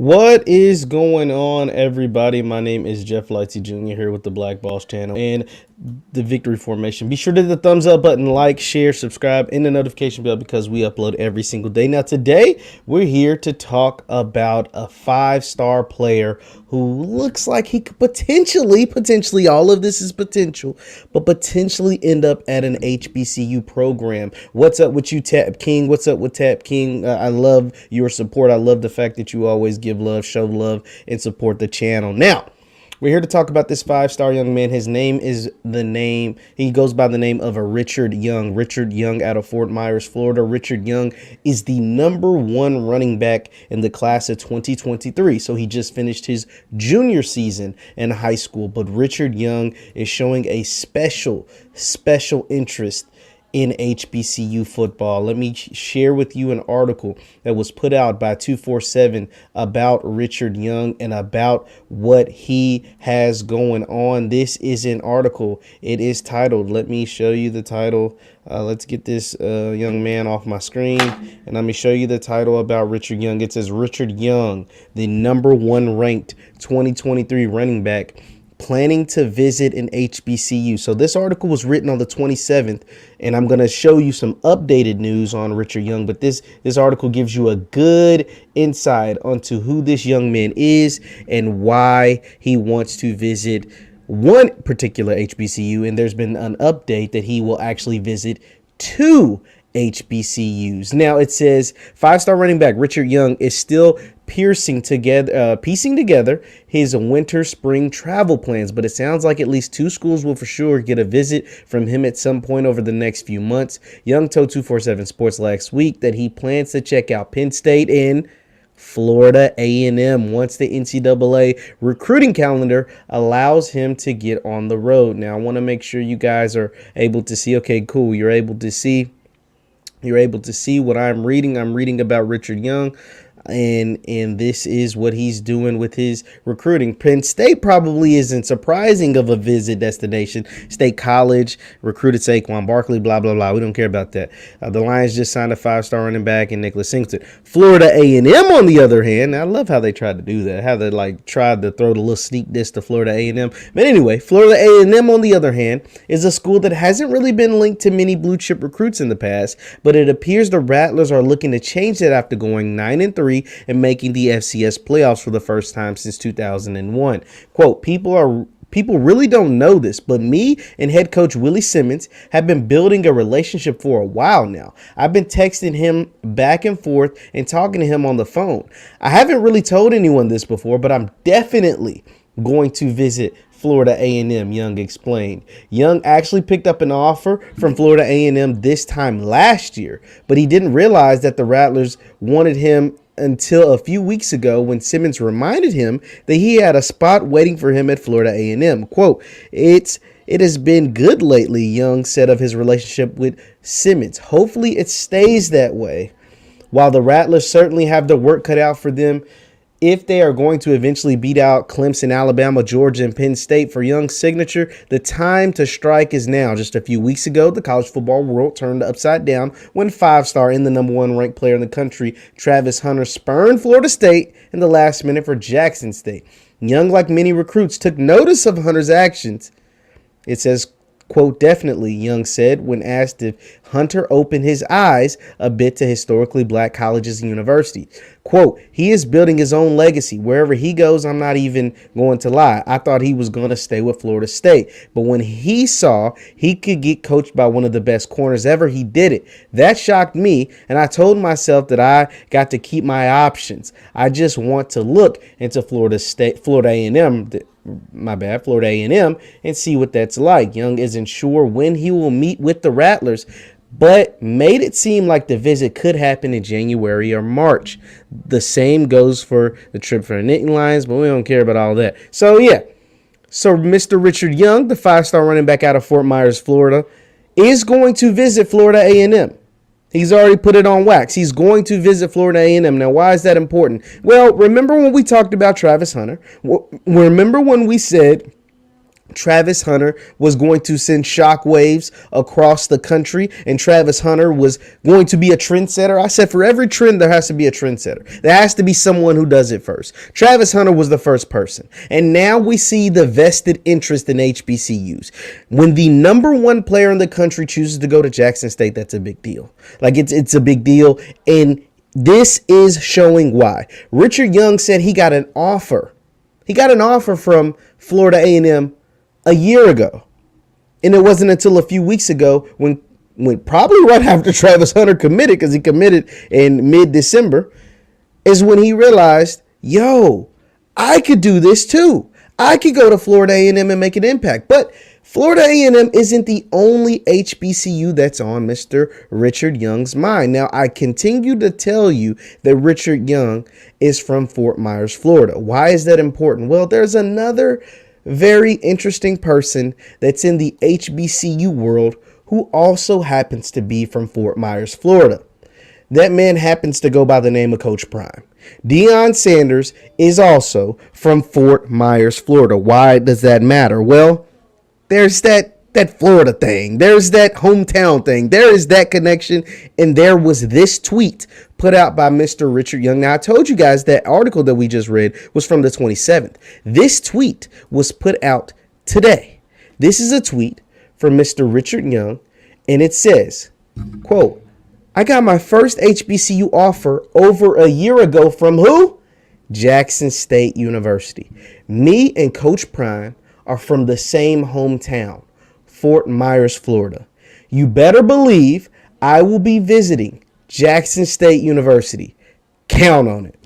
What is going on, everybody? My name is Jeff Lightsy Jr. here with the Black Boss channel and the Victory Formation. Be sure to hit the thumbs up button, like, share, subscribe, and the notification bell because we upload every single day. Now, today, we're here to talk about a five-star player who looks like he could potentially, all of this is potential, but potentially end up at an HBCU program. What's up with you, Tap King? What's up with Tap King? I love your support. I love the fact that you always give love, show love, and support the channel. Now, we're here to talk about this five-star young man. His name is he goes by the name of a Richard Young. Richard Young out of Fort Myers, Florida. Richard Young is the #1 running back in the class of 2023. So he just finished his junior season in high school. But Richard Young is showing a special interest in HBCU football. Let me share with you an article that was put out by 247 about Richard Young and about what he has going on. This is an article. It is titled, let me show you the title. Let's get this young man off my screen, and let me show you the title about Richard Young. It says, Richard Young, the #1 ranked 2023 running back, planning to visit an HBCU. So this article was written on the 27th, and I'm going to show you some updated news on Richard Young. But this article gives you a good insight onto who this young man is and why he wants to visit one particular HBCU. And there's been an update that he will actually visit two HBCUs. Now it says five-star running back Richard Young is still piecing together his winter-spring travel plans, but it sounds like at least two schools will for sure get a visit from him at some point over the next few months. Young told 247 Sports last week that he plans to check out Penn State and Florida A&M once the NCAA recruiting calendar allows him to get on the road. Now I want to make sure you guys are able to see. Okay, cool. You're able to see what I'm reading. I'm reading about Richard Young, and this is what he's doing with his recruiting. Penn State probably isn't surprising of a visit destination. State College recruited Saquon Barkley, blah, blah, blah. We don't care about that. The Lions just signed a five-star running back in Nicholas Singleton. Florida A&M, on the other hand, I love how they tried to do that, how they tried to throw the little sneak diss to Florida A&M. But anyway, Florida A&M, on the other hand, is a school that hasn't really been linked to many blue-chip recruits in the past, but it appears the Rattlers are looking to change that after going 9-3 and making the FCS playoffs for the first time since 2001. Quote, people really don't know this, but me and head coach Willie Simmons have been building a relationship for a while now. I've been texting him back and forth and talking to him on the phone. I haven't really told anyone this before, but I'm definitely going to visit Florida A&M, Young explained. Young actually picked up an offer from Florida A&M this time last year, but he didn't realize that the Rattlers wanted him until a few weeks ago when Simmons reminded him that he had a spot waiting for him at Florida A&M. Quote, it has been good lately, Young said of his relationship with Simmons. Hopefully it stays that way. While the Rattlers certainly have the work cut out for them, if they are going to eventually beat out Clemson, Alabama, Georgia, and Penn State for Young's signature, the time to strike is now. Just a few weeks ago, the college football world turned upside down when five-star and the #1 ranked player in the country, Travis Hunter, spurned Florida State in the last minute for Jackson State. Young, like many recruits, took notice of Hunter's actions. It says, quote, definitely, Young said when asked if Hunter opened his eyes a bit to historically black colleges and universities. Quote, he is building his own legacy. Wherever he goes, I'm not even going to lie. I thought he was going to stay with Florida State. But when he saw he could get coached by one of the best corners ever, he did it. That shocked me, and I told myself that I got to keep my options. I just want to look into Florida A&M, and see what that's like. Young isn't sure when he will meet with the Rattlers, but made it seem like the visit could happen in January or March. The same goes for the trip for the Nittany Lions, but we don't care about all that. So, yeah. So, Mr. Richard Young, the five-star running back out of Fort Myers, Florida, is going to visit Florida A&M. He's already put it on wax. He's going to visit Florida A&M. Now, why is that important? Well, remember when we talked about Travis Hunter? Remember when we said Travis Hunter was going to send shockwaves across the country, and Travis Hunter was going to be a trendsetter. I said for every trend, there has to be a trendsetter. There has to be someone who does it first. Travis Hunter was the first person. And now we see the vested interest in HBCUs. When the number one player in the country chooses to go to Jackson State, that's a big deal. Like it's a big deal. And this is showing why. Richard Young said he got an offer. He got an offer from Florida A&M a year ago. And it wasn't until a few weeks ago when probably right after Travis Hunter committed, because he committed in mid-December, is when he realized, yo, I could do this too. I could go to Florida A&M and make an impact. But Florida A&M isn't the only HBCU that's on Mr. Richard Young's mind. Now, I continue to tell you that Richard Young is from Fort Myers, Florida. Why is that important? Well, there's another very interesting person that's in the HBCU world who also happens to be from Fort Myers, Florida. That man happens to go by the name of Coach Prime. Deion Sanders is also from Fort Myers, Florida. Why does that matter? Well, there's that Florida thing. There's that hometown thing. There is that connection. And there was this tweet put out by Mr. Richard Young. Now, I told you guys that article that we just read was from the 27th. This tweet was put out today. This is a tweet from Mr. Richard Young, and it says, quote, I got my first HBCU offer over a year ago from who? Jackson State University. Me and Coach Prime are from the same hometown, Fort Myers, Florida. You better believe I will be visiting Jackson State University. Count on it.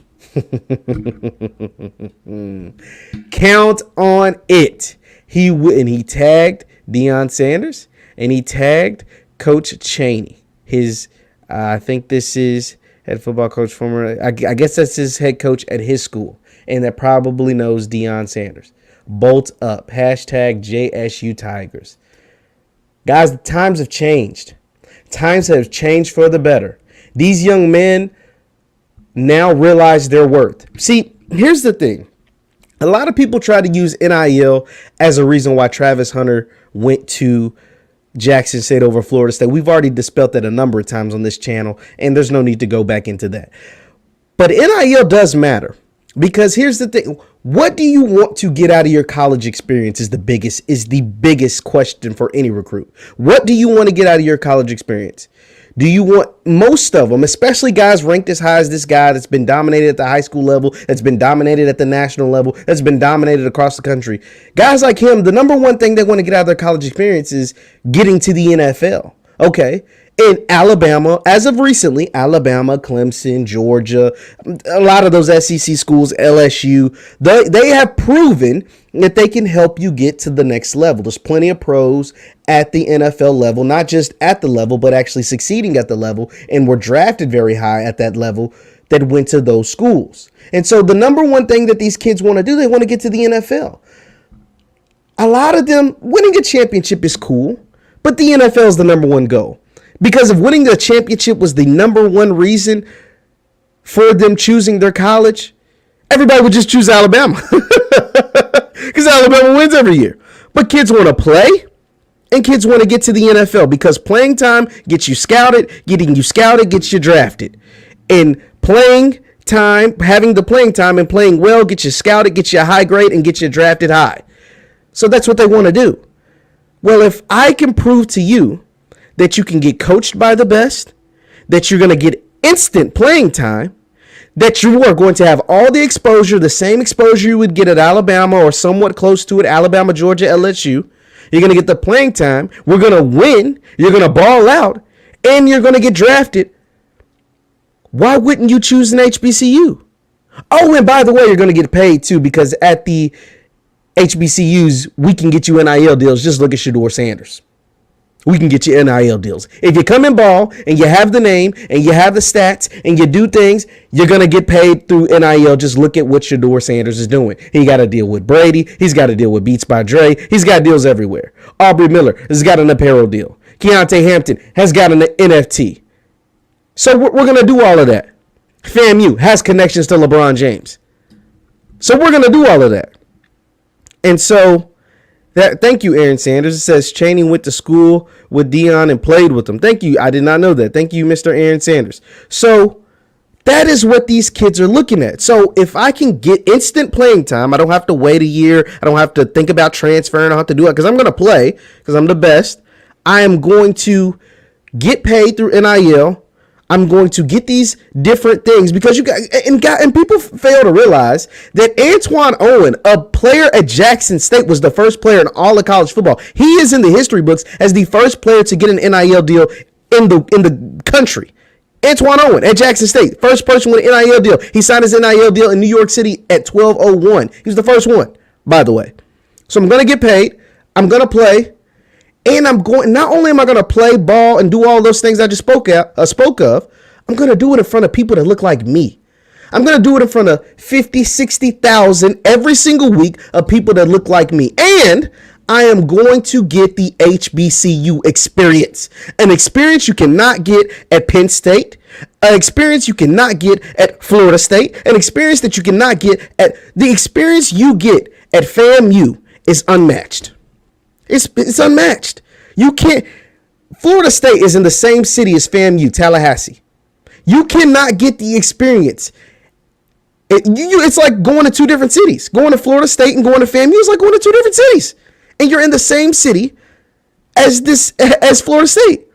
Count on it. He tagged Deion Sanders and he tagged Coach Chaney. I think this is head football coach, former. I guess that's his head coach at his school, and that probably knows Deion Sanders. Bolt up. Hashtag JSU Tigers. Guys, the times have changed. Times have changed for the better. These young men now realize their worth. See, here's the thing. A lot of people try to use NIL as a reason why Travis Hunter went to Jackson State over Florida State. We've already dispelled that a number of times on this channel, and there's no need to go back into that. But NIL does matter. Because here's the thing, what do you want to get out of your college experience is the biggest question for any recruit. What do you want to get out of your college experience? Do you want most of them, especially guys ranked as high as this guy that's been dominated at the high school level, that's been dominated at the national level, that's been dominated across the country. Guys like him, the number one thing they want to get out of their college experience is getting to the NFL. Okay. In Alabama, as of recently, Alabama, Clemson, Georgia, a lot of those SEC schools, LSU, they have proven that they can help you get to the next level. There's plenty of pros at the NFL level, not just at the level, but actually succeeding at the level, and were drafted very high at that level that went to those schools. And so the number one thing that these kids want to do, they want to get to the NFL. A lot of them, winning a championship is cool, but the NFL is the number one goal. Because if winning the championship was the number one reason for them choosing their college, everybody would just choose Alabama. Because Alabama wins every year. But kids want to play, and kids want to get to the NFL because playing time gets you scouted, getting you scouted gets you drafted. And playing time, having the playing time and playing well gets you scouted, gets you a high grade, and gets you drafted high. So that's what they want to do. Well, if I can prove to you that you can get coached by the best, that you're going to get instant playing time, that you are going to have all the exposure, the same exposure you would get at Alabama or somewhat close to it, Alabama, Georgia, LSU. You're going to get the playing time. We're going to win. You're going to ball out, and you're going to get drafted. Why wouldn't you choose an HBCU? Oh, and by the way, you're going to get paid too, because at the HBCUs, we can get you NIL deals. Just look at Shedeur Sanders. We can get you NIL deals. If you come in ball and you have the name and you have the stats and you do things, you're going to get paid through NIL. Just look at what Shedeur Sanders is doing. He got to deal with Brady. He's got to deal with Beats by Dre. He's got deals everywhere. Aubrey Miller has got an apparel deal. Keontae Hampton has got an NFT. So we're going to do all of that. FAMU has connections to LeBron James. So we're going to do all of that. And so Thank you, Aaron Sanders. It says Channing went to school with Deion and played with him. Thank you. I did not know that. Thank you, Mr. Aaron Sanders. So that is what these kids are looking at. So if I can get instant playing time, I don't have to wait a year. I don't have to think about transferring. I don't have to do it because I'm going to play because I'm the best. I am going to get paid through NIL. I'm going to get these different things because and people fail to realize that Antoine Owen, a player at Jackson State, was the first player in all of college football. He is in the history books as the first player to get an NIL deal in the country. Antoine Owen at Jackson State, first person with an NIL deal. He signed his NIL deal in New York City at 12:01. He was the first one, by the way. So I'm going to get paid. I'm going to play. And not only am I going to play ball and do all those things I just spoke of, I'm going to do it in front of people that look like me. I'm going to do it in front of 50, 60,000 every single week of people that look like me. And I am going to get the HBCU experience, an experience you cannot get at Penn State, an experience you cannot get at Florida State, an experience that you cannot get the experience you get at FAMU is unmatched. It's unmatched. You can't. Florida State is in the same city as FAMU, Tallahassee. You cannot get the experience. It's like going to two different cities. Going to Florida State and going to FAMU is like going to two different cities. And you're in the same city as Florida State.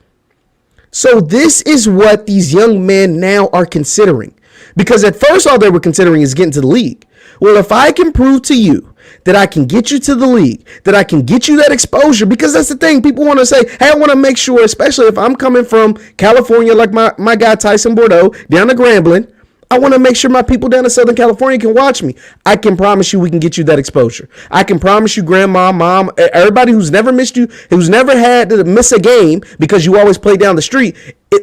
So this is what these young men now are considering. Because at first all they were considering is getting to the league. Well, if I can prove to you that I can get you to the league, that I can get you that exposure, because that's the thing. People want to say, hey, I want to make sure, especially if I'm coming from California, like my guy Tyson Bordeaux, down to Grambling, I want to make sure my people down in Southern California can watch me. I can promise you we can get you that exposure. I can promise you, grandma, mom, everybody who's never missed you, who's never had to miss a game because you always play down the street,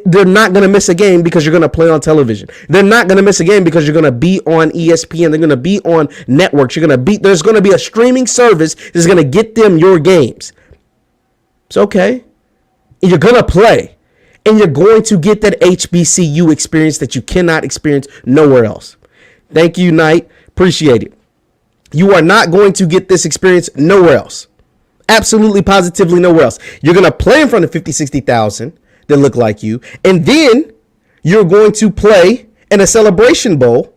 they're not going to miss a game because you're going to play on television. They're not going to miss a game because you're going to be on ESPN. They're going to be on networks. There's going to be a streaming service that's going to get them your games. It's okay. You're going to play. And you're going to get that HBCU experience that you cannot experience nowhere else. Thank you, Knight. Appreciate it. You are not going to get this experience nowhere else. Absolutely, positively nowhere else. You're going to play in front of 50, 60,000 that look like you. And then you're going to play in a Celebration Bowl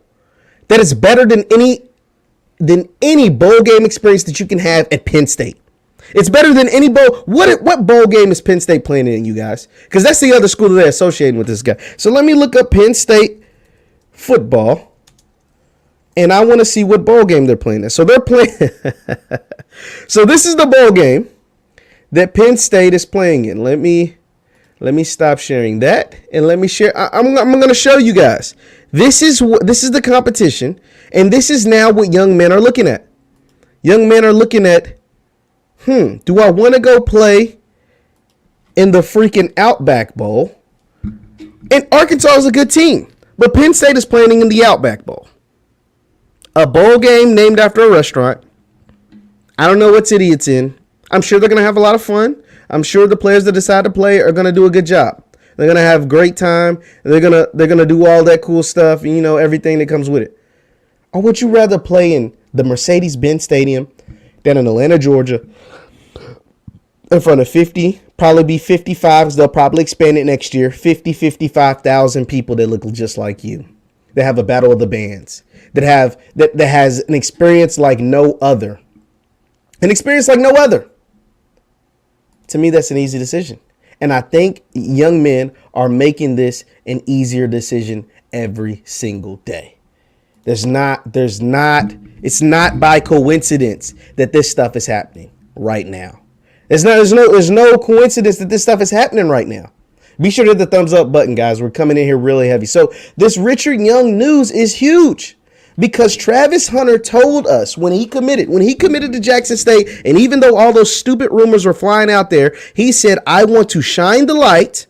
that is better than any bowl game experience that you can have at Penn State. It's better than any bowl. What bowl game is Penn State playing in, you guys? Because that's the other school that they're associating with this guy. So let me look up Penn State football, and I want to see what bowl game they're playing in. So they're playing. So this is the bowl game that Penn State is playing in. Let me stop sharing that, and let me share. I'm going to show you guys. This is the competition, and this is now what young men are looking at. Young men are looking at. Do I want to go play in the freaking Outback Bowl? And Arkansas is a good team, but Penn State is playing in the Outback Bowl. A bowl game named after a restaurant. I don't know what city it's in. I'm sure they're going to have a lot of fun. I'm sure the players that decide to play are going to do a good job. They're going to have a great time. They're going to do all that cool stuff, and, everything that comes with it. Or would you rather play in the Mercedes-Benz Stadium down in Atlanta, Georgia, in front of 50, probably be 55s. They'll probably expand it next year. 50, 55,000 people that look just like you. That have a battle of the bands. That has an experience like no other. An experience like no other. To me, that's an easy decision. And I think young men are making this an easier decision every single day. It's not by coincidence that this stuff is happening right now. There's no coincidence that this stuff is happening right now. Be sure to hit the thumbs up button, guys. We're coming in here really heavy. So this Richard Young news is huge because Travis Hunter told us when he committed to Jackson State, and even though all those stupid rumors were flying out there, he said, I want to shine the light.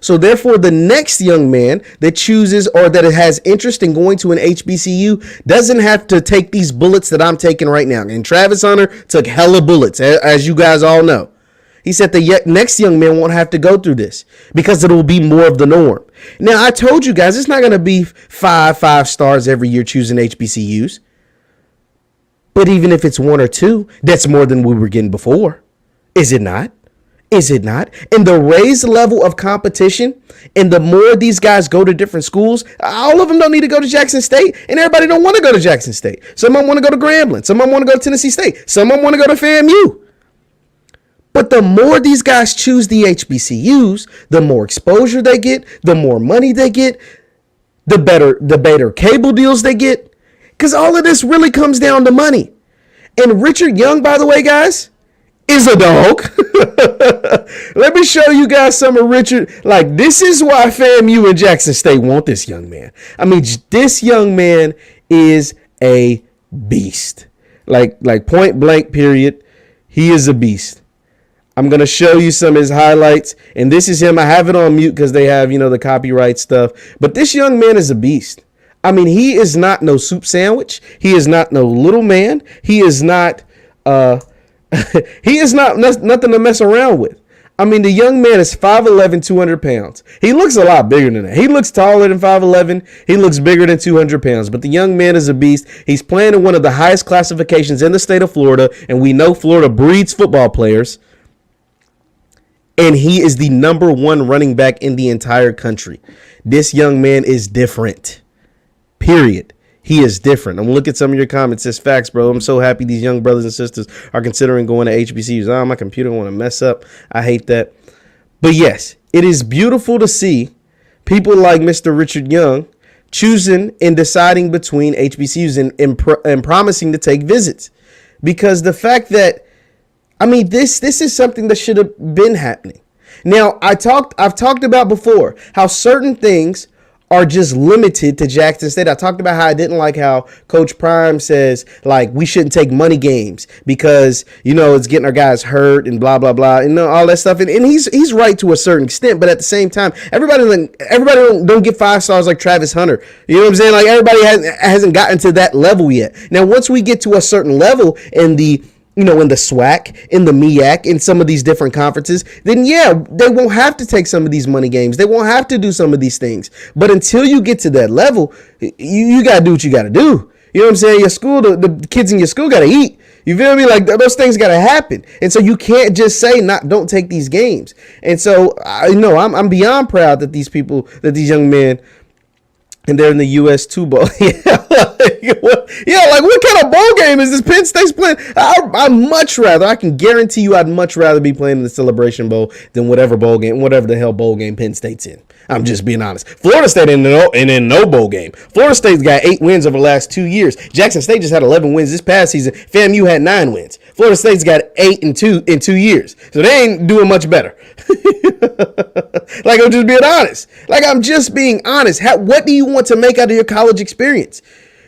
So therefore, the next young man that chooses or that has interest in going to an HBCU doesn't have to take these bullets that I'm taking right now. And Travis Hunter took hella bullets, as you guys all know. He said the next young man won't have to go through this because it will be more of the norm. Now, I told you guys, it's not going to be five stars every year choosing HBCUs. But even if it's one or two, that's more than we were getting before. Is it not? Is it not? And the raised level of competition, and the more these guys go to different schools, all of them don't need to go to Jackson State, and everybody don't want to go to Jackson State. Some of them want to go to Grambling. Some of them want to go to Tennessee State. Some of them want to go to FAMU. But the more these guys choose the HBCUs, the more exposure they get, the more money they get, the better cable deals they get, because all of this really comes down to money. And Richard Young, by the way, guys, is a dog. Let me show you guys some of Richard. Like, this is why FAMU and Jackson State want this young man. I mean, this young man is a beast. Like point blank, period. He is a beast. I'm going to show you some of his highlights. And this is him. I have it on mute because they have, the copyright stuff. But this young man is a beast. I mean, he is not no soup sandwich. He is not no little man. He is not he is not nothing to mess around with. I mean, the young man is 5'11", 200 pounds. He looks a lot bigger than that. He looks taller than 5'11". He looks bigger than 200 pounds. But the young man is a beast. He's playing in one of the highest classifications in the state of Florida. And we know Florida breeds football players. And he is the number one running back in the entire country. This young man is different. Period. He is different. I'm gonna look at some of your comments. It's facts, bro. I'm so happy these young brothers and sisters are considering going to HBCUs. Oh, my computer want to mess up. I hate that. But yes, it is beautiful to see people like Mr. Richard Young choosing and deciding between HBCUs and promising to take visits. Because the fact that, I mean, this is something that should have been happening. Now, I've talked about before how certain things are just limited to Jackson State. I talked about how I didn't like how Coach Prime says, like, we shouldn't take money games because, it's getting our guys hurt and blah, blah, blah, and all that stuff. And he's right to a certain extent, but at the same time, everybody don't get 5 stars like Travis Hunter. You know what I'm saying? Like, everybody hasn't gotten to that level yet. Now, once we get to a certain level in the in the SWAC, in the MEAC, in some of these different conferences, then yeah, they won't have to take some of these money games. They won't have to do some of these things. But until you get to that level, you got to do what you got to do. You know what I'm saying? Your school, the kids in your school got to eat. You feel me? Like, those things got to happen. And so you can't just say, don't take these games. And so, I'm beyond proud that these young men, and they're in the US2 bowl. What kind of bowl game is this Penn State's playing? I can guarantee you I'd much rather be playing in the Celebration Bowl than whatever the hell bowl game Penn State's in. I'm just being honest. Florida State ain't in no bowl game. Florida State's got 8 wins over the last 2 years. Jackson State just had 11 wins this past season. FAMU had 9 wins. Florida State's got 8 in 2 years. So they ain't doing much better. I'm just being honest. What do you want to make out of your college experience?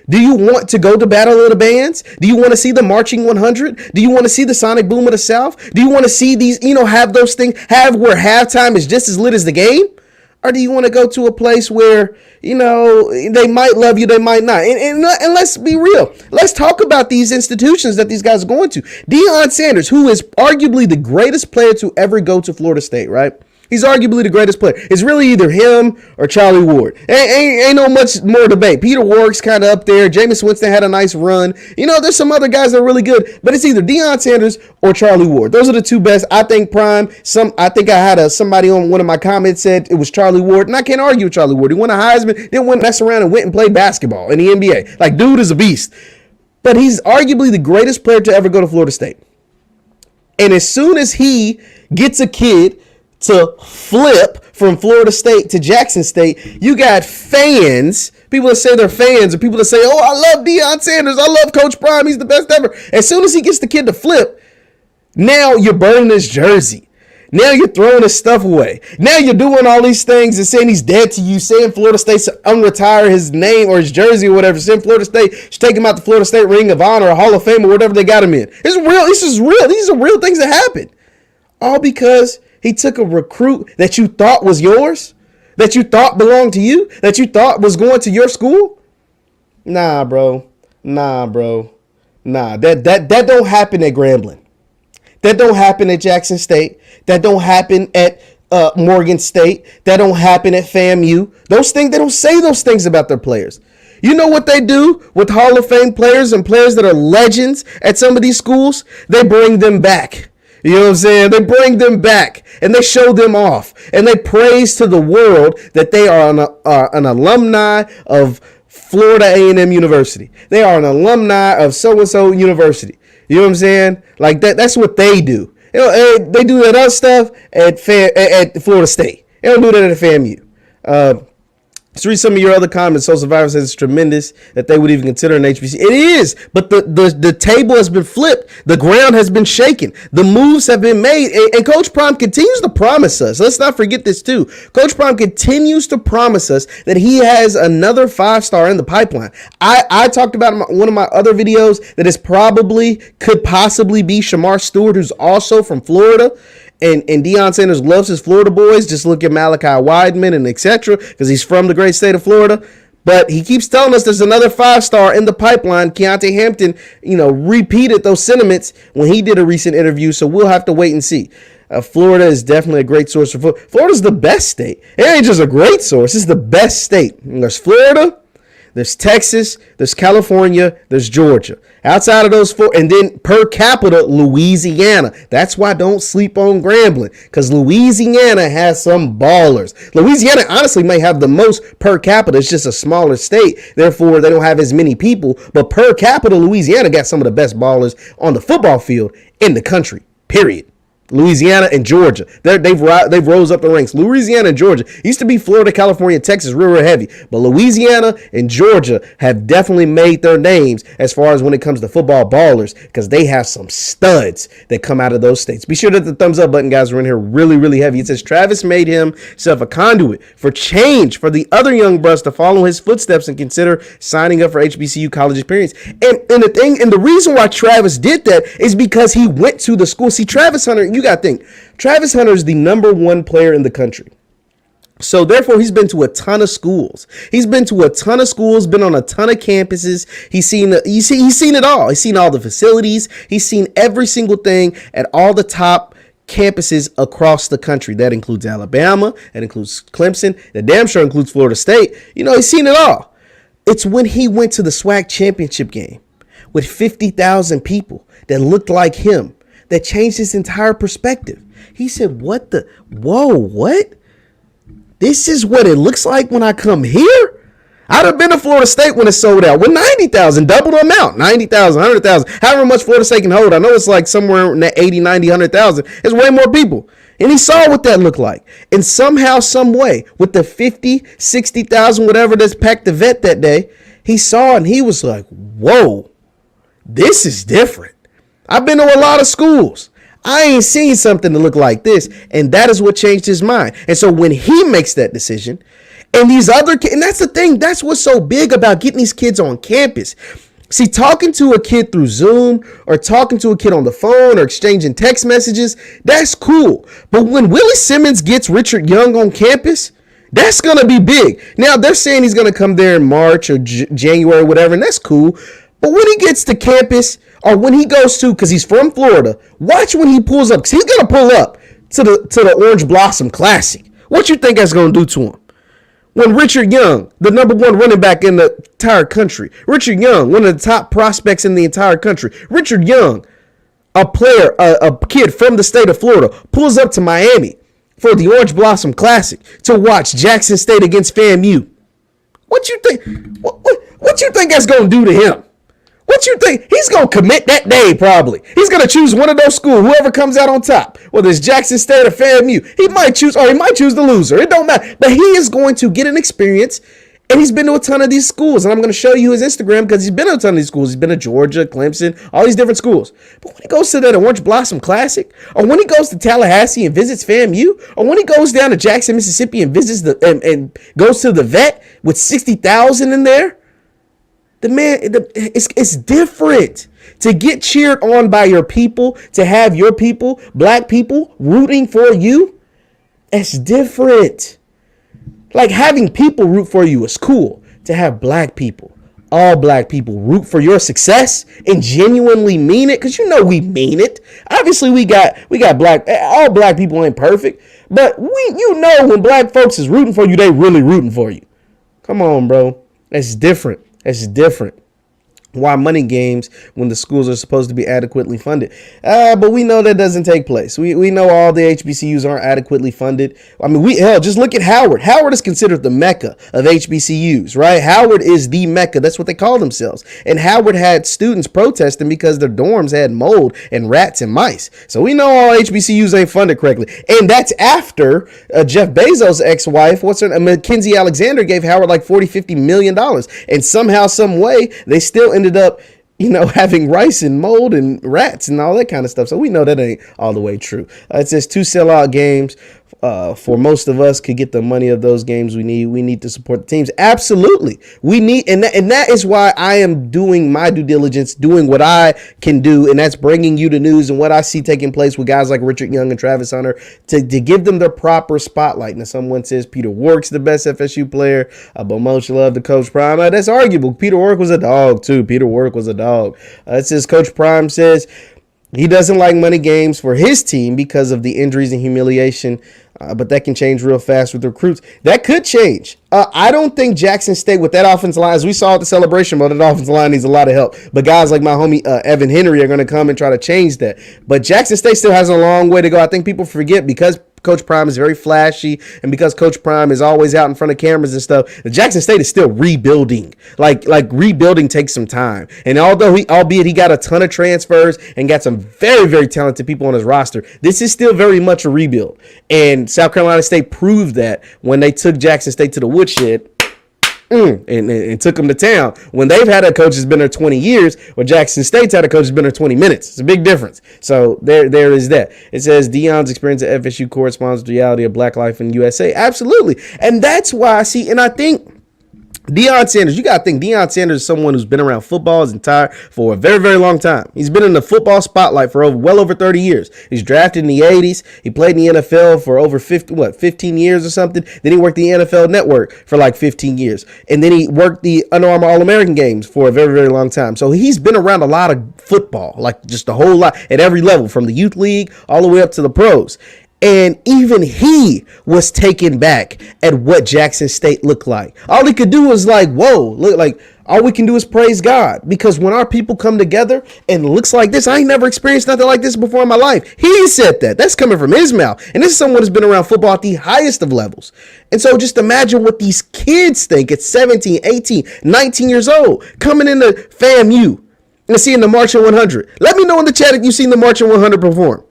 Do you want to go to Battle of the Bands? Do you want to see the Marching 100? Do you want to see the Sonic Boom of the South? Do you want to see these, have those things, where halftime is just as lit as the game? Or do you want to go to a place where, they might love you, they might not? And let's be real. Let's talk about these institutions that these guys are going to. Deion Sanders, who is arguably the greatest player to ever go to Florida State, right? He's arguably the greatest player. It's really either him or Charlie Ward. Ain't no much more debate. Peter Warrick's kind of up there. Jameis Winston had a nice run. There's some other guys that are really good, but it's either Deion Sanders or Charlie Ward. Those are the two best. I think Prime. I think I had somebody on one of my comments said it was Charlie Ward, and I can't argue with Charlie Ward. He won a Heisman, didn't want to mess around and went and played basketball in the NBA. Like, dude is a beast. But he's arguably the greatest player to ever go to Florida State. And as soon as he gets a kid to flip from Florida State to Jackson State, you got fans, people that say they're fans, and people that say, oh, I love Deion Sanders, I love Coach Prime, he's the best ever. As soon as he gets the kid to flip, now you're burning his jersey. Now you're throwing his stuff away. Now you're doing all these things and saying he's dead to you, saying Florida State should unretire his name or his jersey or whatever, saying Florida State should take him out the Florida State Ring of Honor or Hall of Fame or whatever they got him in. It's real. This is real. These are real things that happen. All because he took a recruit that you thought was yours, that you thought belonged to you, that you thought was going to your school. Nah, bro. Nah. That don't happen at Grambling. That don't happen at Jackson State. That don't happen at Morgan State. That don't happen at FAMU. Those things, they don't say those things about their players. You know what they do with Hall of Fame players and players that are legends at some of these schools? They bring them back. You know what I'm saying? They bring them back and they show them off and they praise to the world that they are an alumni of Florida A&M University. They are an alumni of so-and-so university. You know what I'm saying? Like that's what they do. You know, they do that other stuff at Florida State. They don't do that at FAMU. Let's read some of your other comments. Soul Survivor says it's tremendous that they would even consider an HBCU. It is, but the table has been flipped. The ground has been shaken. The moves have been made. And Coach Prime continues to promise us. Let's not forget this too. Coach Prime continues to promise us that he has another 5-star in the pipeline. I talked about in one of my other videos that could possibly be Shamar Stewart, who's also from Florida. And Deion Sanders loves his Florida boys. Just look at Malachi Wideman and etc. because he's from the great state of Florida. But he keeps telling us there's another 5-star in the pipeline. Keontae Hampton, repeated those sentiments when he did a recent interview. So we'll have to wait and see. Florida is definitely a great source for football. Florida's the best state. It ain't just a great source. It's the best state. And there's Florida. There's Texas, there's California, there's Georgia. Outside of those four, and then per capita, Louisiana. That's why don't sleep on Grambling, because Louisiana has some ballers. Louisiana honestly may have the most per capita. It's just a smaller state. Therefore, they don't have as many people. But per capita, Louisiana got some of the best ballers on the football field in the country, period. Louisiana and Georgia. They've rose up the ranks. Louisiana and Georgia used to be Florida, California, Texas, real heavy. But Louisiana and Georgia have definitely made their names as far as when it comes to football ballers, because they have some studs that come out of those states. Be sure to hit the thumbs up button, guys. We're in here really heavy. It says Travis made himself a conduit for change for the other young bucks to follow his footsteps and consider signing up for HBCU college experience. And the reason why Travis did that is because he went to the school. See, Travis Hunter, you got to think, Travis Hunter is the #1 player in the country. So therefore, he's been to a ton of schools. He's been to a ton of schools, been on a ton of campuses. He's seen it all. He's seen all the facilities. He's seen every single thing at all the top campuses across the country. That includes Alabama. That includes Clemson. That damn sure includes Florida State. He's seen it all. It's when he went to the SWAC championship game with 50,000 people that looked like him that changed his entire perspective. He said, what? This is what it looks like when I come here? I'd have been to Florida State when it sold out with 90,000, double the amount, 90,000, 100,000, however much Florida State can hold. I know it's like somewhere in that 80, 90, 100,000. It's way more people. And he saw what that looked like. And somehow, some way, with the 50, 60,000, whatever that's packed the vet that day, he saw and he was like, whoa, this is different. I've been to a lot of schools. I ain't seen something to look like this. And that is what changed his mind. And so when he makes that decision, and these other kids, and that's the thing, that's what's so big about getting these kids on campus. See, talking to a kid through Zoom or talking to a kid on the phone or exchanging text messages, that's cool. But when Willie Simmons gets Richard Young on campus, that's going to be big. Now, they're saying he's going to come there in March or January, whatever, and that's cool. But when he gets to campus, or when he goes to, because he's from Florida, watch when he pulls up, because he's going to pull up to the Orange Blossom Classic. What you think that's going to do to him? When Richard Young, the #1 running back in the entire country, Richard Young, one of the top prospects in the entire country, Richard Young, a player, a kid from the state of Florida, pulls up to Miami for the Orange Blossom Classic to watch Jackson State against FAMU. What you think? What you think that's going to do to him? What you think? He's going to commit that day probably. He's going to choose one of those schools, whoever comes out on top, whether it's Jackson State or FAMU. He might choose the loser. It don't matter. But he is going to get an experience, and he's been to a ton of these schools. And I'm going to show you his Instagram because he's been to a ton of these schools. He's been to Georgia, Clemson, all these different schools. But when he goes to that Orange Blossom Classic, or when he goes to Tallahassee and visits FAMU, or when he goes down to Jackson, Mississippi and visits and goes to the vet with 60,000 in there, it's different to get cheered on by your people, to have your people, black people, rooting for you. It's different. Like having people root for you is cool. To have black people, all black people root for your success and genuinely mean it, because we mean it. Obviously, we got all black people ain't perfect, but when black folks is rooting for you, they really rooting for you. Come on, bro. It's different. It's different. Why money games when the schools are supposed to be adequately funded? But we know that doesn't take place. We know all the HBCUs aren't adequately funded. I mean, just look at Howard. Howard is considered the Mecca of HBCUs, right? Howard is the Mecca. That's what they call themselves. And Howard had students protesting because their dorms had mold and rats and mice. So we know all HBCUs ain't funded correctly. And that's after Jeff Bezos' ex-wife, Mackenzie Alexander, gave Howard like $40-50 million. And somehow, some way, they still ended up, having rice and mold and rats and all that kind of stuff. So we know that ain't all the way true. It says 2 sellout games for most of us could get the money of those games we need. We need to support the teams. Absolutely. We need, and that is why I am doing my due diligence, doing what I can do, and that's bringing you the news and what I see taking place with guys like Richard Young and Travis Hunter to give them the proper spotlight. Now, someone says Peter Warrick's the best FSU player, but most love the Coach Prime. That's arguable. Peter Warrick was a dog, too. Peter Warrick was a dog. It says Coach Prime says he doesn't like money games for his team because of the injuries and humiliation, but that can change real fast with recruits. That could change. I don't think Jackson State with that offensive line, as we saw at the celebration, but that offensive line needs a lot of help. But guys like my homie Evan Henry are going to come and try to change that. But Jackson State still has a long way to go. I think people forget because Coach Prime is very flashy, and because Coach Prime is always out in front of cameras and stuff, the Jackson State is still rebuilding. Like rebuilding takes some time. And albeit he got a ton of transfers and got some very, very talented people on his roster, this is still very much a rebuild. And South Carolina State proved that when they took Jackson State to the woodshed and took them to town. When they've had a coach that's been there 20 years, or Jackson State's had a coach that's been there 20 minutes. It's a big difference. So there is that. It says Deion's experience at FSU corresponds to the reality of black life in USA. Absolutely. And that's why I see, and I think Deion Sanders, you got to think Deion Sanders is someone who's been around football his entire for a very, very long time. He's been in the football spotlight for well over 30 years. He's drafted in the 80s. He played in the NFL for over 15 years or something. Then he worked the NFL Network for like 15 years. And then he worked the Under Armour All-American games for a very, very long time. So he's been around a lot of football, like just a whole lot at every level, from the youth league all the way up to the pros. And even he was taken back at what Jackson State looked like. All he could do was like, whoa, look, like all we can do is praise God. Because when our people come together and it looks like this, I ain't never experienced nothing like this before in my life. He said that. That's coming from his mouth. And this is someone who's been around football at the highest of levels. And so just imagine what these kids think at 17, 18, 19 years old, coming into FAMU and seeing the Marching 100. Let me know in the chat if you've seen the Marching 100 perform.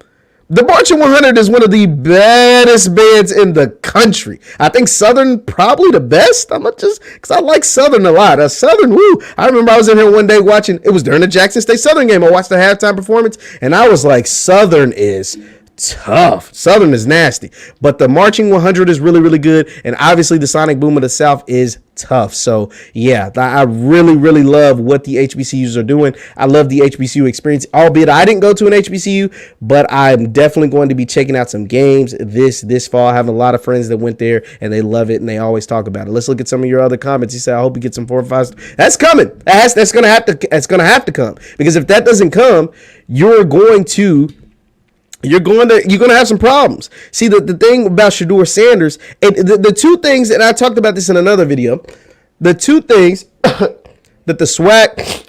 The Marching 100 is one of the baddest bands in the country. I think Southern probably the best. I'm not just because I like Southern a lot. Southern, woo. I remember I was in here one day watching. It was during the Jackson State Southern game. I watched the halftime performance, and I was like, Southern is tough. Southern is nasty. But the Marching 100 is really, really good. And obviously the Sonic Boom of the South is tough. So yeah, I really, really love what the HBCUs are doing. I love the HBCU experience, albeit I didn't go to an HBCU, but I'm definitely going to be checking out some games this fall. I have a lot of friends that went there and they love it and they always talk about it. Let's look at some of your other comments. You said, I hope you get some 4 or 5. That's coming. That's going to have to come, because if that doesn't come, you're going to have some problems. See, the thing about Shedeur Sanders, and the two things, and I talked about this in another video, the two things that the SWAC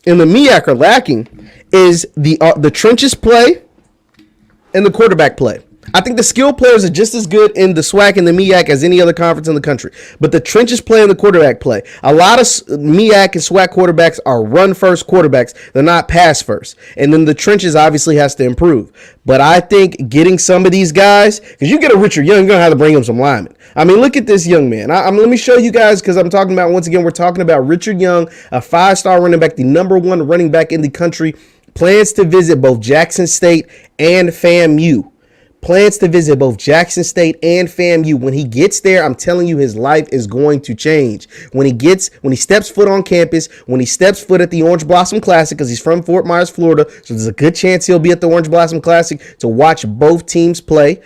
and the MEAC are lacking is the trenches play and the quarterback play. I think the skill players are just as good in the SWAC and the MEAC as any other conference in the country. But the trenches play and the quarterback play, a lot of MEAC and SWAC quarterbacks are run-first quarterbacks. They're not pass-first. And then the trenches obviously has to improve. But I think getting some of these guys, because you get a Richard Young, you're going to have to bring him some linemen. I mean, look at this young man. Let me show you guys, because I'm talking about, once again, we're talking about Richard Young, a 5-star running back, the #1 running back in the country, plans to visit both Jackson State and FAMU. Plans to visit both Jackson State and FAMU. When he gets there, I'm telling you, his life is going to change. When he steps foot on campus, when he steps foot at the Orange Blossom Classic, because he's from Fort Myers, Florida, so there's a good chance he'll be at the Orange Blossom Classic to watch both teams play.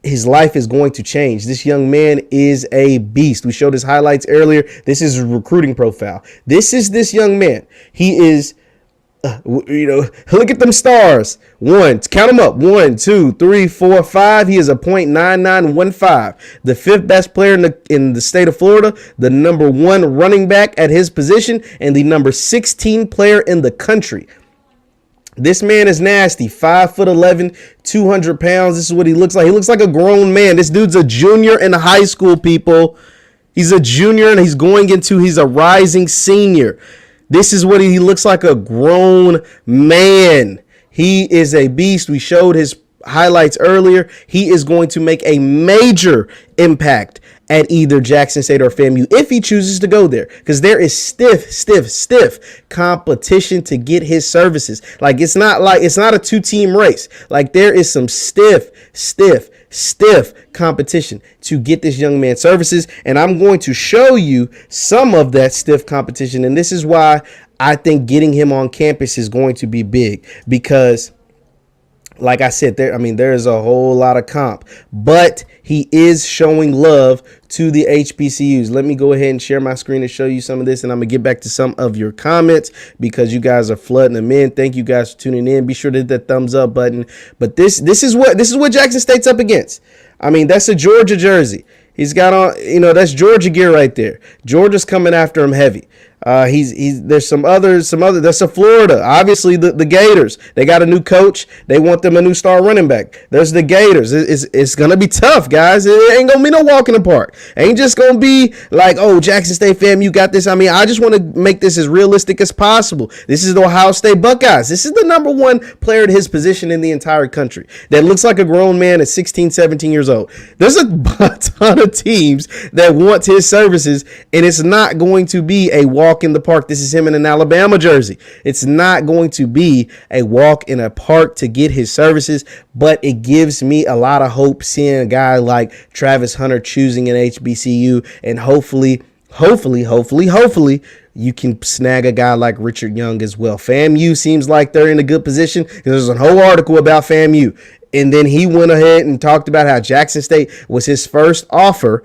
His life is going to change. This young man is a beast. We showed his highlights earlier. This is his recruiting profile. This is this young man. He is Look at them stars. Count them up. 1, 2, 3, 4, 5. He is a .9915. The fifth best player in the state of Florida, the number 1 running back at his position, and the number 16 player in the country. This man is nasty. 5'11", 200 pounds. This is what he looks like. He looks like a grown man. This dude's a junior in high school, people. He's a junior and he's a rising senior. This is what he looks like, a grown man. He is a beast. We showed his highlights earlier. He is going to make a major impact at either Jackson State or FAMU if he chooses to go there, because there is stiff competition to get his services. Like, it's not a 2-team race. Like, there is some stiff competition to get this young man services, and I'm going to show you some of that stiff competition. And this is why I think getting him on campus is going to be big, because like I said, there is a whole lot of comp, but he is showing love to the HBCUs. Let me go ahead and share my screen to show you some of this, and I'm gonna get back to some of your comments because you guys are flooding them in. Thank you guys for tuning in. Be sure to hit that thumbs up button. But this is what Jackson State's up against. I mean, that's a Georgia jersey. He's got on, that's Georgia gear right there. Georgia's coming after him heavy. There's some others. That's a Florida. Obviously, the Gators. They got a new coach. They want them a new star running back. There's the Gators. It's gonna be tough, guys. It ain't gonna be no walk in the park. It ain't just gonna be like, oh, Jackson State fam, you got this. I mean, I just want to make this as realistic as possible. This is the Ohio State Buckeyes. This is the number 1 player at his position in the entire country that looks like a grown man at 16, 17 years old. There's a ton of teams that want his services, and it's not going to be a walk in the park. This is him in an Alabama jersey. It's not going to be a walk in a park to get his services, but it gives me a lot of hope seeing a guy like Travis Hunter choosing an HBCU, and hopefully you can snag a guy like Richard Young as well. FAMU seems like they're in a good position. There's a whole article about FAMU, and then he went ahead and talked about how Jackson State was his first offer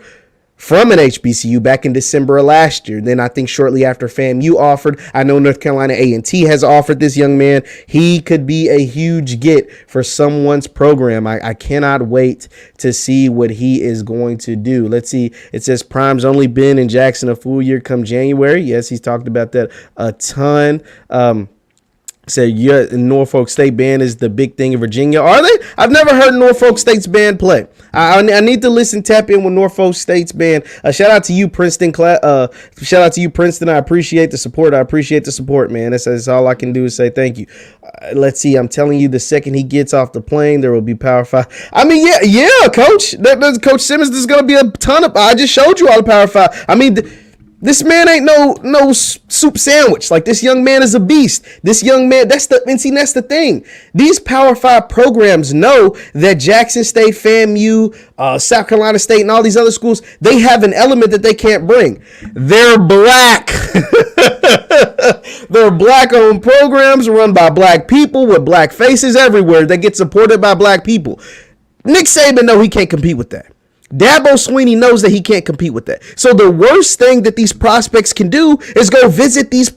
from an HBCU back in December of last year. Then I think shortly after FAMU offered, I know North Carolina A&T has offered this young man. He could be a huge get for someone's program. I cannot wait to see what he is going to do. Let's see. It says Prime's only been in Jackson a full year come January. Yes, he's talked about that a ton. Said, yeah, Norfolk State band is the big thing in Virginia. Are they? I've never heard Norfolk State's band play. I need to tap in with Norfolk State's band. Shout out to you, Princeton. Shout out to you, Princeton. I appreciate the support. Man. That's all I can do is say thank you. Let's see. I'm telling you, the second he gets off the plane, there will be Power 5. I mean, yeah, Coach. Coach Simmons, there's going to be a ton of. I just showed you all the Power 5. I mean, this man ain't no soup sandwich. Like, this young man is a beast. This young man, that's the thing. These Power 5 programs know that Jackson State, FAMU, South Carolina State, and all these other schools, they have an element that they can't bring. They're black. They're black-owned programs run by black people with black faces everywhere that get supported by black people. Nick Saban know he can't compete with that. Dabo Swinney knows that he can't compete with that. So the worst thing that these prospects can do is go visit these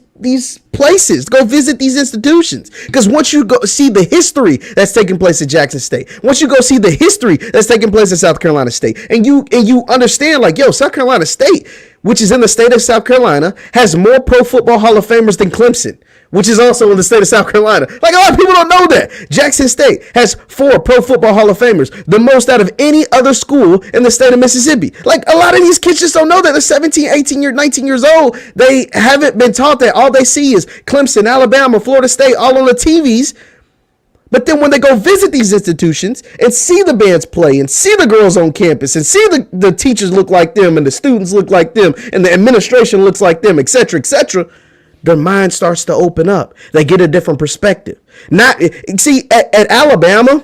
places, go visit these institutions. Because once you go see the history that's taking place at Jackson State, once you go see the history that's taking place at South Carolina State, and you understand, like, yo, South Carolina State, which is in the state of South Carolina, has more Pro Football Hall of Famers than Clemson, which is also in the state of South Carolina. Like, a lot of people don't know that. Jackson State has 4 Pro Football Hall of Famers, the most out of any other school in the state of Mississippi. Like, a lot of these kids just don't know that. They're 17, 18, 19 years old. They haven't been taught that. All they see is Clemson, Alabama, Florida State, all on the TVs. But then when they go visit these institutions and see the bands play and see the girls on campus and see the teachers look like them and the students look like them and the administration looks like them, etc., their mind starts to open up. They get a different perspective. At Alabama,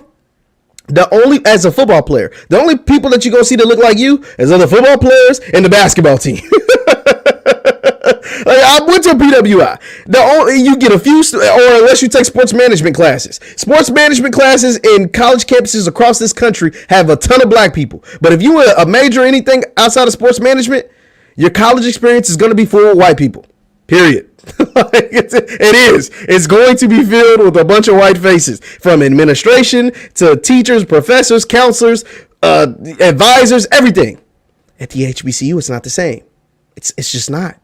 as a football player, the only people that you go see that look like you is other football players and the basketball team. Like, I went to a PWI. You get a few, or unless you take sports management classes. Sports management classes in college campuses across this country have a ton of black people. But if you a major anything outside of sports management, your college experience is going to be full of white people. Period. It is. It's going to be filled with a bunch of white faces, from administration to teachers, professors, counselors, advisors, everything. At the HBCU, it's not the same. It's just not.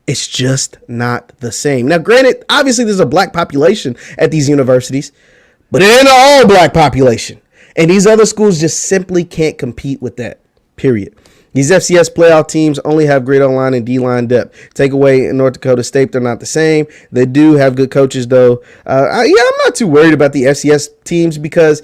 It's just not the same. Now, granted, obviously there's a black population at these universities, but it ain't an all black population. And these other schools just simply can't compete with that. Period. These FCS playoff teams only have great O-line and D-line depth. Take away in North Dakota State, they're not the same. They do have good coaches, though. I'm not too worried about the FCS teams because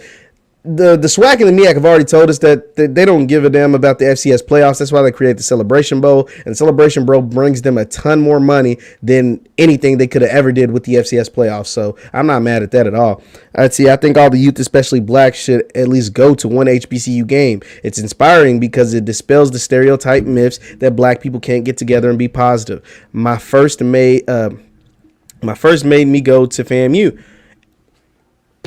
the SWAC and the MEAC have already told us that they don't give a damn about the FCS playoffs. That's why they create the Celebration Bowl. And the Celebration Bowl brings them a ton more money than anything they could have ever did with the FCS playoffs. So I'm not mad at that at all. I think all the youth, especially black, should at least go to one HBCU game. It's inspiring because it dispels the stereotype myths that black people can't get together and be positive. My first made me go to FAMU.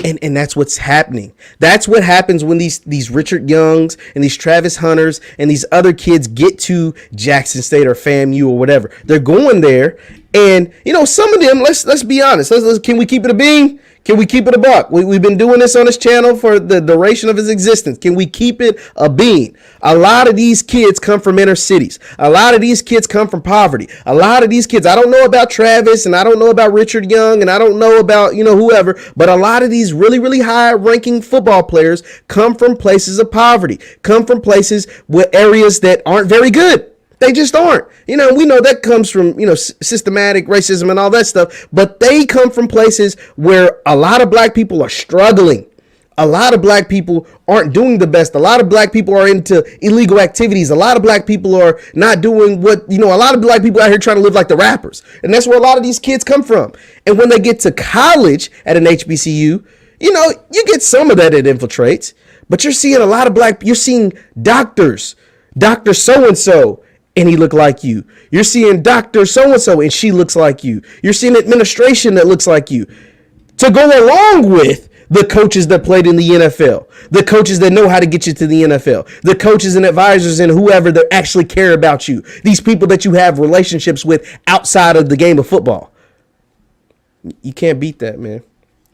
And that's what's happening. That's what happens when these Richard Youngs and these Travis Hunters and these other kids get to Jackson State or FAMU or whatever. They're going there, and some of them. Let's be honest. Can we keep it a bean? Can we keep it a buck? We've been doing this on this channel for the duration of its existence. Can we keep it a bean? A lot of these kids come from inner cities. A lot of these kids come from poverty. A lot of these kids, I don't know about Travis, and I don't know about Richard Young, and I don't know about, whoever, but a lot of these really, really high ranking football players come from places of poverty, come from places with areas that aren't very good. They just aren't. We know that comes from, systematic racism and all that stuff, but they come from places where a lot of black people are struggling. A lot of black people aren't doing the best. A lot of black people are into illegal activities. A lot of black people are not doing what, a lot of black people out here trying to live like the rappers. And that's where a lot of these kids come from. And when they get to college at an HBCU, you get some of that it infiltrates, but you're seeing a lot of you're seeing doctors, Dr. So-and-so, and he looked like you. You're seeing Dr. So-and-so and she looks like you. You're seeing administration that looks like you. To go along with the coaches that played in the NFL, the coaches that know how to get you to the NFL, the coaches and advisors and whoever that actually care about you. These people that you have relationships with outside of the game of football. You can't beat that, man.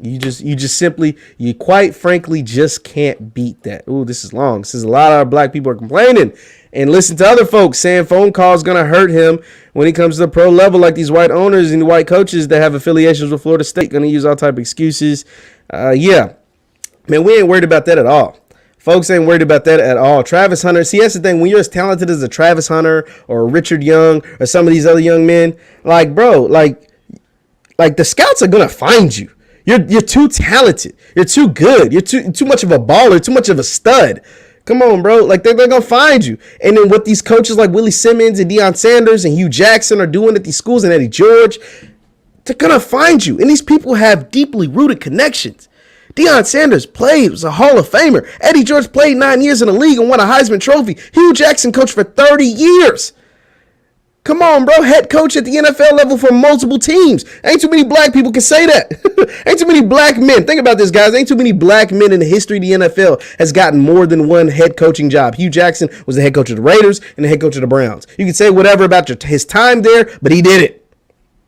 You quite frankly just can't beat that. Ooh, this is long. This is a lot of black people are complaining. And listen to other folks saying phone calls going to hurt him when he comes to the pro level, like these white owners and white coaches that have affiliations with Florida State going to use all type of excuses. Man, we ain't worried about that at all. Folks ain't worried about that at all. Travis Hunter, see, that's the thing. When you're as talented as a Travis Hunter or a Richard Young or some of these other young men, like the scouts are going to find you. You're too talented. You're too good. You're too much of a baller, too much of a stud. Come on, bro. Like, they're going to find you. And then what these coaches like Willie Simmons and Deion Sanders and Hugh Jackson are doing at these schools and Eddie George, they're going to find you. And these people have deeply rooted connections. Deion Sanders was a Hall of Famer. Eddie George played 9 years in the league and won a Heisman Trophy. Hugh Jackson coached for 30 years. Come on, bro. Head coach at the NFL level for multiple teams. Ain't too many black people can say that. Ain't too many black men. Think about this, guys. Ain't too many black men in the history of the NFL has gotten more than one head coaching job. Hugh Jackson was the head coach of the Raiders and the head coach of the Browns. You can say whatever about his time there, but he did it.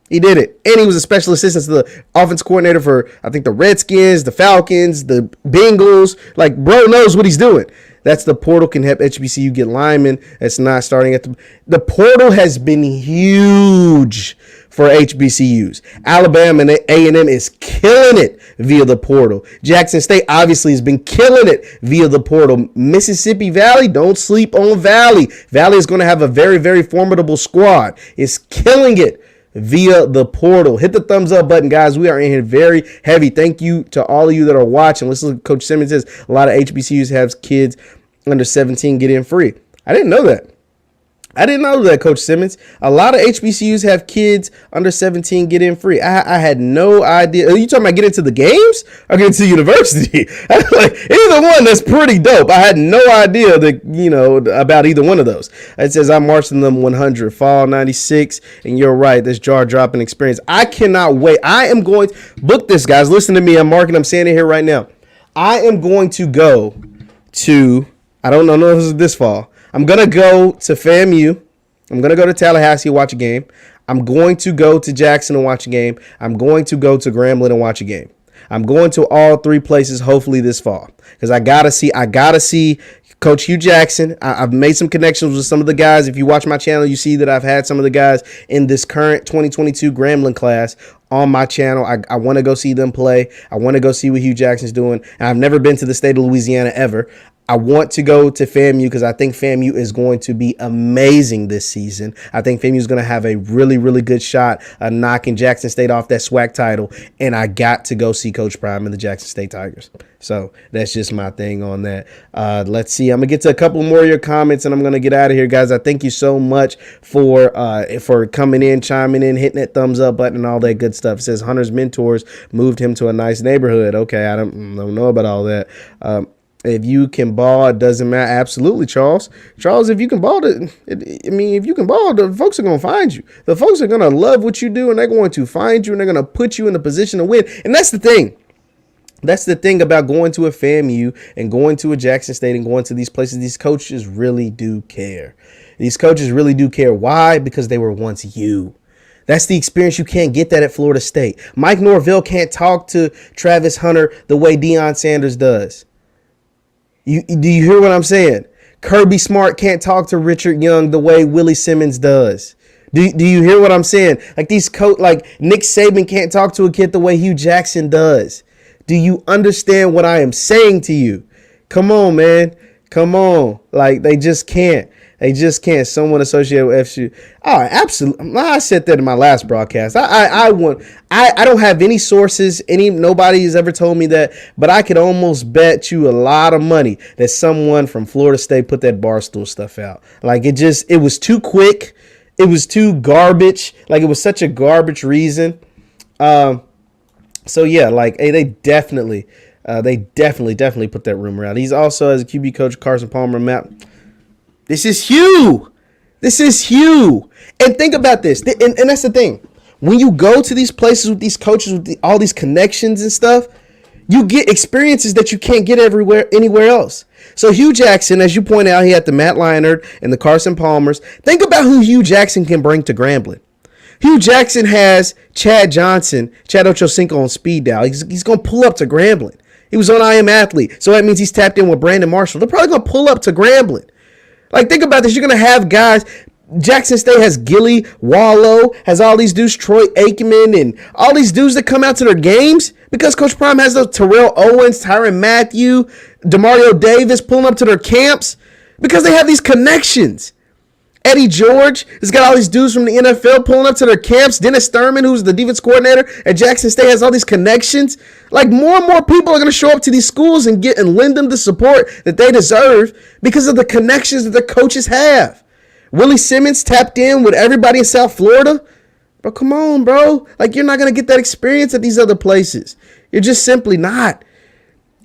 He did it. And he was a special assistant to the offense coordinator for, I think, the Redskins, the Falcons, the Bengals. Like, bro knows what he's doing. That's the portal can help HBCU get linemen. It's not starting at the portal has been huge for HBCUs. Alabama and A&M is killing it via the portal. Jackson State obviously has been killing it via the portal. Mississippi Valley, don't sleep on Valley. Valley is going to have a very, very formidable squad. It's killing it via the portal. Hit the thumbs up button, guys. We are in here very heavy. Thank you to all of you that are watching. Listen to Coach Simmons says a lot of HBCUs have kids under 17 get in free. I didn't know that. I didn't know that, Coach Simmons. A lot of HBCUs have kids under 17 get in free. I had no idea. Are you talking about get into the games or get into the university? Like, either one, that's pretty dope. I had no idea that, about either one of those. It says I'm marching them 100, fall 96, and you're right. This jaw-dropping experience. I cannot wait. I am going to book this, guys. Listen to me. I'm marking. I'm saying it here right now. I am going to go to, I don't know if this is this fall. I'm going to go to FAMU. I'm going to go to Tallahassee, watch a game. I'm going to go to Jackson and watch a game. I'm going to go to Grambling and watch a game. I'm going to all three places hopefully this fall because I gotta see Coach Hugh Jackson. I've made some connections with some of the guys. If you watch my channel, you see that I've had some of the guys in this current 2022 Grambling class on my channel. I want to go see them play. I want to go see what Hugh Jackson's doing. And I've never been to the state of Louisiana ever. I want to go to FAMU because I think FAMU is going to be amazing this season. I think FAMU is going to have a really, really good shot of knocking Jackson State off that SWAC title. And I got to go see Coach Prime and the Jackson State Tigers. So that's just my thing on that. Let's see. I'm going to get to a couple more of your comments and I'm going to get out of here, guys. I thank you so much for coming in, chiming in, hitting that thumbs up button and all that good stuff. It says Hunter's mentors moved him to a nice neighborhood. Okay, I don't know about all that. If you can ball, it doesn't matter. Absolutely, Charles. Charles, if you can ball, if you can ball, the folks are going to find you. The folks are going to love what you do, and they're going to find you, and they're going to put you in a position to win. And that's the thing. That's the thing about going to a FAMU and going to a Jackson State and going to these places. These coaches really do care. These coaches really do care. Why? Because they were once you. That's the experience. You can't get that at Florida State. Mike Norvell can't talk to Travis Hunter the way Deion Sanders does. Do you hear what I'm saying? Kirby Smart can't talk to Richard Young the way Willie Simmons does. Do you hear what I'm saying? Like like Nick Saban can't talk to a kid the way Hugh Jackson does. Do you understand what I am saying to you? Come on, man. Come on. Like they just can't. They just can't. Someone associated with FSU. Oh, absolutely. I said that in my last broadcast. I don't have any sources. Nobody has ever told me that, but I could almost bet you a lot of money that someone from Florida State put that Barstool stuff out. Like it was too quick. It was too garbage. Like it was such a garbage reason. So yeah, like hey, they definitely put that rumor out. He's also as a QB coach, Carson Palmer map. This is Hugh. This is Hugh. And think about this. And that's the thing. When you go to these places with these coaches, with all these connections and stuff, you get experiences that you can't get anywhere else. So Hugh Jackson, as you point out, he had the Matt Leinart and the Carson Palmers. Think about who Hugh Jackson can bring to Grambling. Hugh Jackson has Chad Ochocinco on speed dial. He's going to pull up to Grambling. He was on I Am Athlete. So that means he's tapped in with Brandon Marshall. They're probably going to pull up to Grambling. Like, think about this. You're going to have guys. Jackson State has Gilly Wallow, has all these dudes, Troy Aikman, and all these dudes that come out to their games because Coach Prime has those Terrell Owens, Tyrann Mathieu, Demario Davis pulling up to their camps because they have these connections. Eddie George has got all these dudes from the NFL pulling up to their camps. Dennis Thurman, who's the defense coordinator at Jackson State, has all these connections. Like more and more people are going to show up to these schools and lend them the support that they deserve because of the connections that the coaches have. Willie Simmons tapped in with everybody in South Florida. Bro, come on, bro. Like you're not going to get that experience at these other places. You're just simply not.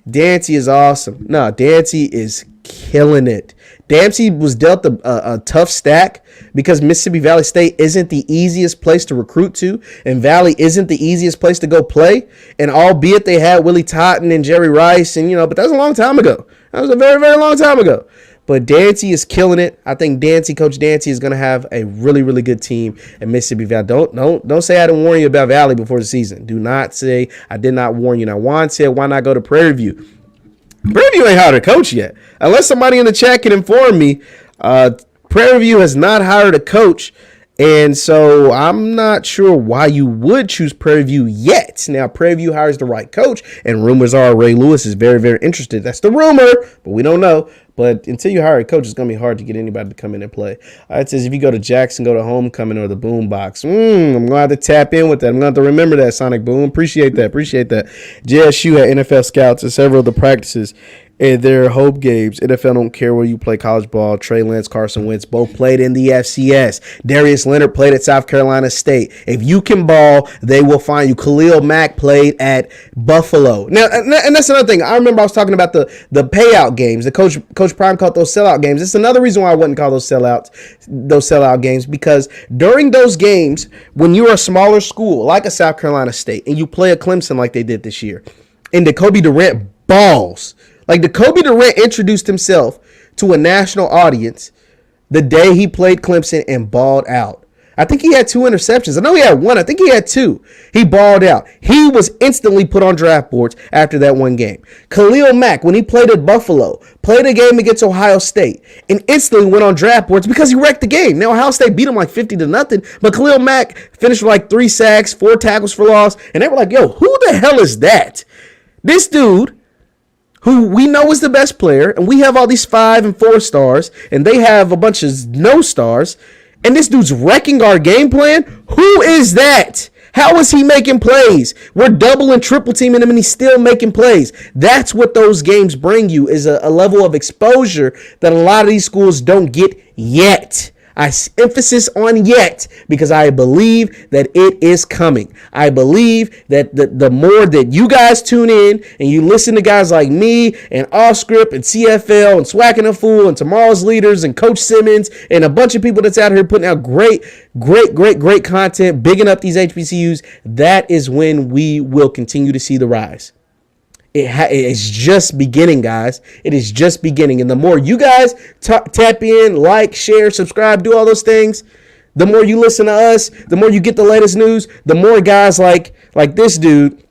Dancy is awesome. No, Dancy is killing it. Dancy was dealt a tough stack because Mississippi Valley State isn't the easiest place to recruit to, and Valley isn't the easiest place to go play. And albeit they had Willie Totten and Jerry Rice, and but that was a long time ago. That was a very, very long time ago. But Dancy is killing it. I think Coach Dancy is going to have a really, really good team at Mississippi Valley. Don't say I didn't warn you about Valley before the season. Do not say I did not warn you. Now, Juan said, why not go to Prairie View? Prairie View ain't hired a coach yet. Unless somebody in the chat can inform me, Prairie View has not hired a coach. And so I'm not sure why you would choose Prairie View yet. Now, Prairie View hires the right coach, and rumors are Ray Lewis is very, very interested. That's the rumor, but we don't know. But until you hire a coach, it's going to be hard to get anybody to come in and play. It says if you go to Jackson, go to Homecoming or the Boombox. I'm going to have to tap in with that. I'm going to have to remember that, Sonic Boom. Appreciate that. JSU had NFL scouts at several of the practices and their hope games. NFL don't care where you play college ball. Trey Lance, Carson Wentz both played in the FCS. Darius Leonard played at South Carolina State. If you can ball, they will find you. Khalil Mack played at Buffalo. Now, and that's another thing. I remember I was talking about the payout games. The Coach Prime called those sellout games. It's another reason why I wouldn't call those sellout games, because during those games, when you're a smaller school like a South Carolina State and you play a Clemson like they did this year, and Jacoby Durant balls. Like, Jacoby Durant introduced himself to a national audience the day he played Clemson and balled out. I think he had 2 interceptions. I know he had 1. I think he had 2. He balled out. He was instantly put on draft boards after that one game. Khalil Mack, when he played at Buffalo, played a game against Ohio State and instantly went on draft boards because he wrecked the game. Now, Ohio State beat him like 50-0, but Khalil Mack finished with like 3 sacks, 4 tackles for loss, and they were like, yo, who the hell is that? This dude, who we know is the best player, and we have all these 5 and 4 stars, and they have a bunch of no stars, and this dude's wrecking our game plan? Who is that? How is he making plays? We're double and triple teaming him, and he's still making plays. That's what those games bring you, is a level of exposure that a lot of these schools don't get yet. I emphasis on yet because I believe that it is coming. I believe that the more that you guys tune in and you listen to guys like me and Offscript and CFL and Swack and a Fool and Tomorrow's Leaders and Coach Simmons and a bunch of people that's out here putting out great content, bigging up these HBCUs, that is when we will continue to see the rise. It's just beginning, guys. It is just beginning. And the more you guys tap in, like, share, subscribe, do all those things, the more you listen to us, the more you get the latest news, the more guys like this dude,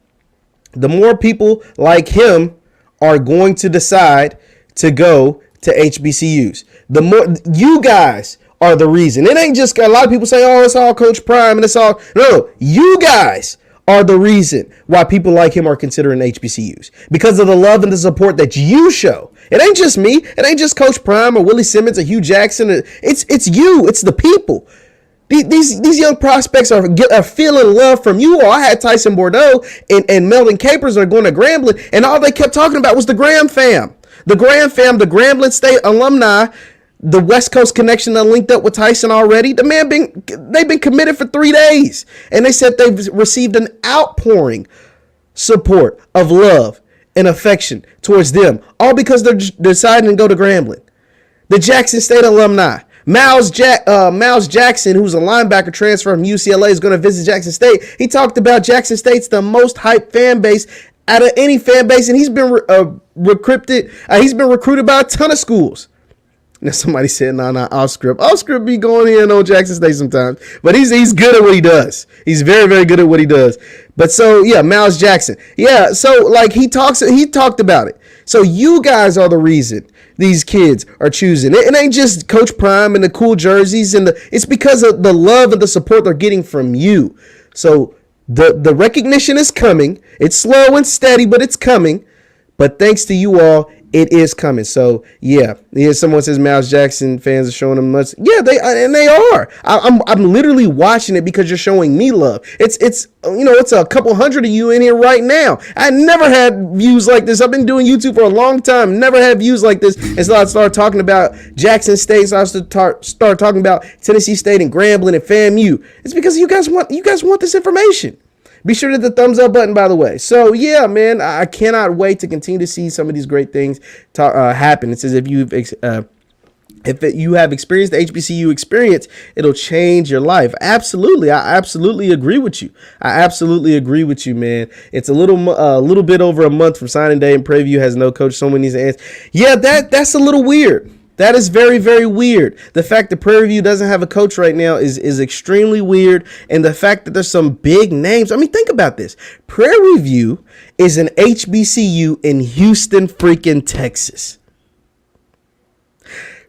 the more people like him are going to decide to go to HBCUs. The more you guys are the reason. It ain't just a lot of people say, oh, it's all Coach Prime and it's all. No, you guys are the reason why people like him are considering HBCUs, because of the love and the support that you show. It ain't just me. It ain't just Coach Prime or Willie Simmons or Hugh Jackson. It's you. It's the people. These young prospects are feeling love from you all. I had Tyson Bordeaux and Melvin Capers are going to Grambling, and all they kept talking about was the Graham fam. The Graham fam, the Grambling State alumni, the West Coast connection that linked up with Tyson already. The man they've been committed for 3 days. And they said they've received an outpouring support of love and affection towards them, all because they're deciding to go to Grambling. The Jackson State alumni, Miles Jackson, who's a linebacker transfer from UCLA, is going to visit Jackson State. He talked about Jackson State's the most hyped fan base out of any fan base, and he's been recruited. He's been recruited by a ton of schools. Now somebody said, no, Offscript. Offscript be going in on Jackson State sometimes, but he's good at what he does. He's very, very good at what he does. But so yeah, Miles Jackson. Yeah, so like he talked about it. So you guys are the reason these kids are choosing. It ain't just Coach Prime and the cool jerseys it's because of the love and the support they're getting from you. So the recognition is coming. It's slow and steady, but it's coming. But thanks to you all, it is coming. So yeah, someone says Miles Jackson fans are showing them much. Yeah, they are. I'm literally watching it because you're showing me love. It's a couple hundred of you in here right now. I never had views like this. I've been doing YouTube for a long time. Never had views like this. And so I started talking about Jackson State. So I started talking about Tennessee State and Grambling and FAMU. It's because you guys want this information. Be sure to hit the thumbs up button, by the way. So, yeah, man, I cannot wait to continue to see some of these great things happen. It says if you have experienced the HBCU experience, it'll change your life. Absolutely. I absolutely agree with you. Man. It's a little bit over a month from signing day, and Prairie View has no coach. Someone needs to answer. Yeah, that's a little weird. That is very, very weird. The fact that Prairie View doesn't have a coach right now is extremely weird. And the fact that there's some big names. I mean, think about this. Prairie View is an HBCU in Houston, freaking Texas.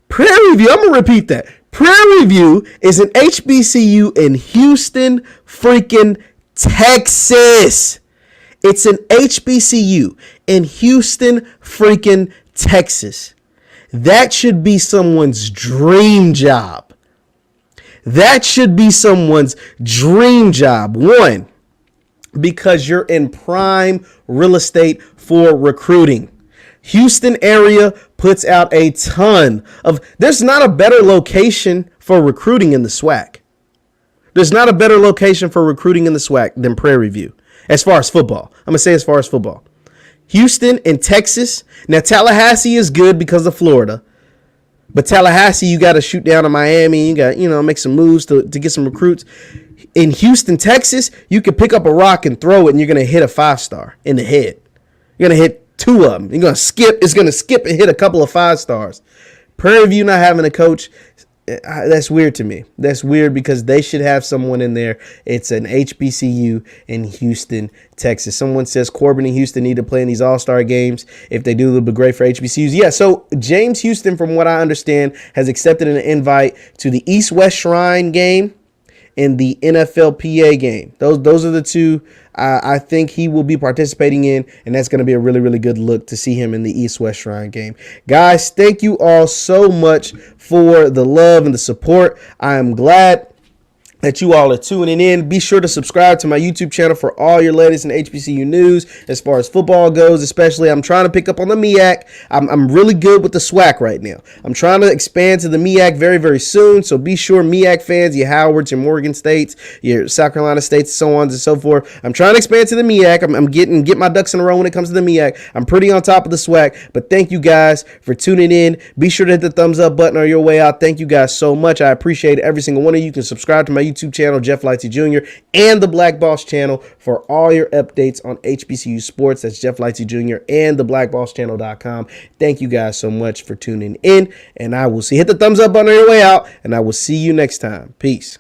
Prairie View, I'm going to repeat that. Prairie View is an HBCU in Houston, freaking Texas. It's an HBCU in Houston, freaking Texas. That should be someone's dream job. One, because you're in prime real estate for recruiting. Houston area puts out a ton of. There's not a better location for recruiting in the SWAC. There's not a better location for recruiting in the SWAC than Prairie View. As far as football, I'm gonna say as far as football. Houston and Texas. Now, Tallahassee is good because of Florida. But Tallahassee, you got to shoot down to Miami. You got, make some moves to get some recruits. In Houston, Texas, you can pick up a rock and throw it, and you're going to hit a 5-star in the head. You're going to hit 2 of them. You're going to skip. It's going to skip and hit a couple of 5 stars. Prairie View not having a coach, That's weird to me. That's weird because they should have someone in there. It's an HBCU in Houston, Texas. Someone says Corbin and Houston need to play in these all-star games. If they do, it'll be great for HBCUs. Yeah, so James Houston, from what I understand, has accepted an invite to the East-West Shrine game and the NFLPA game. Those are the two I think he will be participating in, and that's going to be a really, really good look to see him in the East-West Shrine game. Guys, thank you all so much for the love and the support. I am glad that you all are tuning in. Be sure to subscribe to my YouTube channel for all your latest in HBCU news as far as football goes, especially. I'm trying to pick up on the MEAC. I'm really good with the SWAC right now. I'm trying to expand to the MEAC very, very soon, so be sure, MEAC fans, your Howards, your Morgan States, your South Carolina States, so on and so forth. I'm trying to expand to the MEAC. I'm get my ducks in a row when it comes to the MEAC. I'm pretty on top of the SWAC, but thank you guys for tuning in. Be sure to hit the thumbs up button on your way out. Thank you guys so much. I appreciate every single one of you. You can subscribe to my YouTube channel, Jeff Lightsy Jr., and the Black Boss channel for all your updates on HBCU sports. That's Jeff Lightsy Jr. and the blackbosschannel.com. Thank you guys so much for tuning in, and I will see. Hit the thumbs up button on your way out, and I will see you next time. Peace.